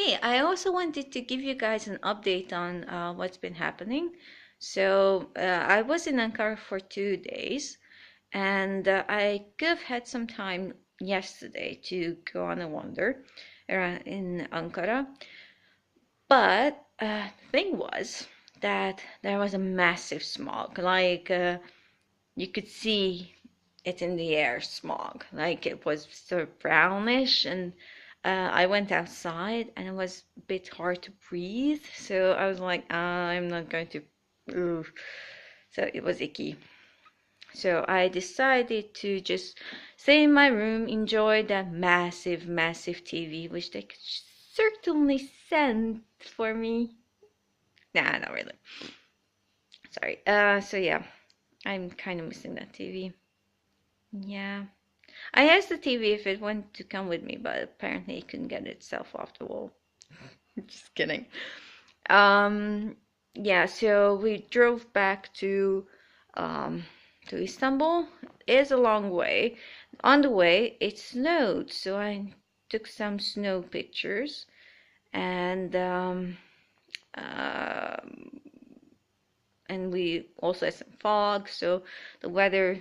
Hey, I also wanted to give you guys an update on what's been happening. So, I was in Ankara for 2 days, and I could have had some time yesterday to go on a wander around in Ankara. But the thing was that there was a massive smog. Like, you could see it in the air, smog. Like it was sort of brownish, and I went outside, and it was a bit hard to breathe. So I was like, I'm not going to. Ooh. So it was icky. So I decided to just stay in my room, enjoy that massive, massive TV, which they could certainly send for me. Nah, not really. Sorry. So yeah, I'm kind of missing that TV. Yeah. I asked the TV if it wanted to come with me, but apparently it couldn't get itself off the wall. Just kidding. Um, yeah, so we drove back um, to Istanbul. It's a long way. On the way, it snowed, so I took some snow pictures, and um, and we also had some fog, so the weather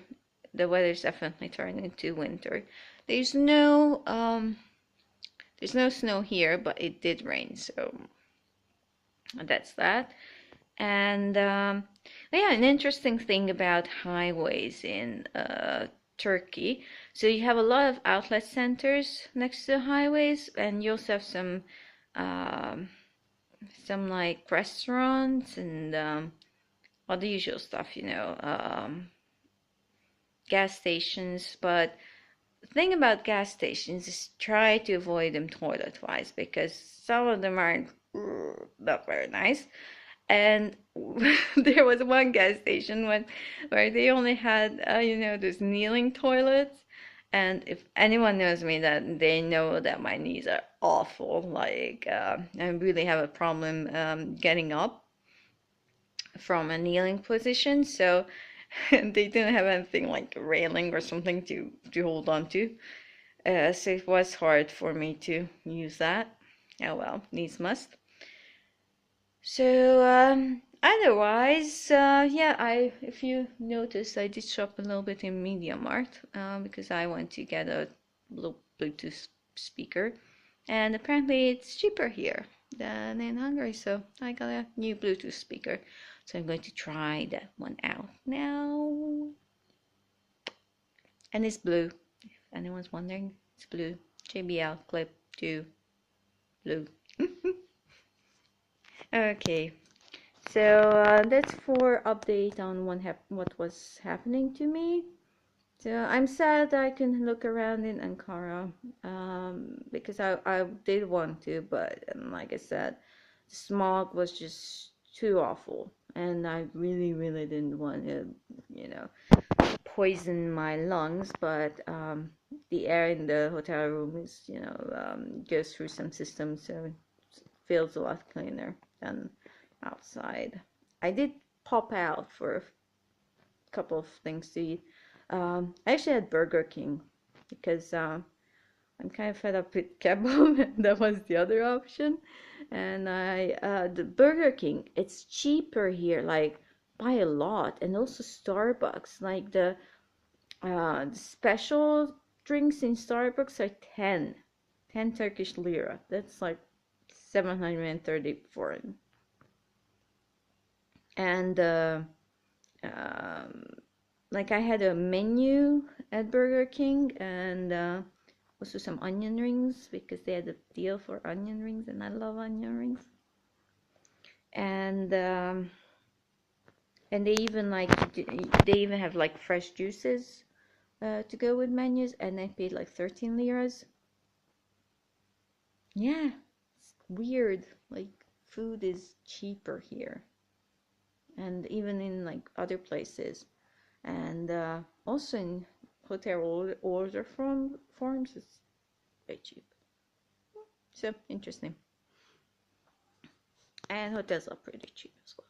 the weather's definitely turning into winter. There's no um there's no snow here, but it did rain, so that's that. And yeah, an interesting thing about highways in Turkey. So you have a lot of outlet centers next to the highways, and you also have um, some like restaurants and all the usual stuff, gas stations. But the thing about gas stations is try to avoid them toilet-wise because some of them aren't not very nice. And there was one gas station where they only had, those kneeling toilets. And if anyone knows me, that they know that my knees are awful. Like, I really have a problem getting up from a kneeling position. So they didn't have anything like a railing or something to hold on to. So it was hard for me to use that. Oh well, needs must. So otherwise, yeah, if you notice, I did shop a little bit in Media Mart because I want to get a little Bluetooth speaker, and apparently it's cheaper here than in Hungary. So I got a new Bluetooth speaker. So I'm going to try that one out now. And it's blue. If anyone's wondering, it's blue. JBL Clip 2 blue. Okay. So that's for update on what was happening to me. So I'm sad I couldn't look around in Ankara because I did want to, but like I said, the smog was just too awful, and I really, really didn't want to, poison my lungs. But the air in the hotel room is, goes through some systems, so it feels a lot cleaner than outside. I did pop out for a couple of things to eat. I actually had Burger King because I'm kind of fed up with kebab. That was the other option. And the Burger King, it's cheaper here, like by a lot. And also Starbucks, like the special drinks in Starbucks are 10 Turkish lira. That's like 730 foreign. And like I had a menu at Burger King, and also some onion rings because they had a deal for onion rings, and I love onion rings. And they even have like fresh juices to go with menus, and I paid like 13 liras. Yeah, it's weird. Like food is cheaper here, and even in like other places. And also in hotel order forms, it's very cheap. So interesting. And hotels are pretty cheap as well.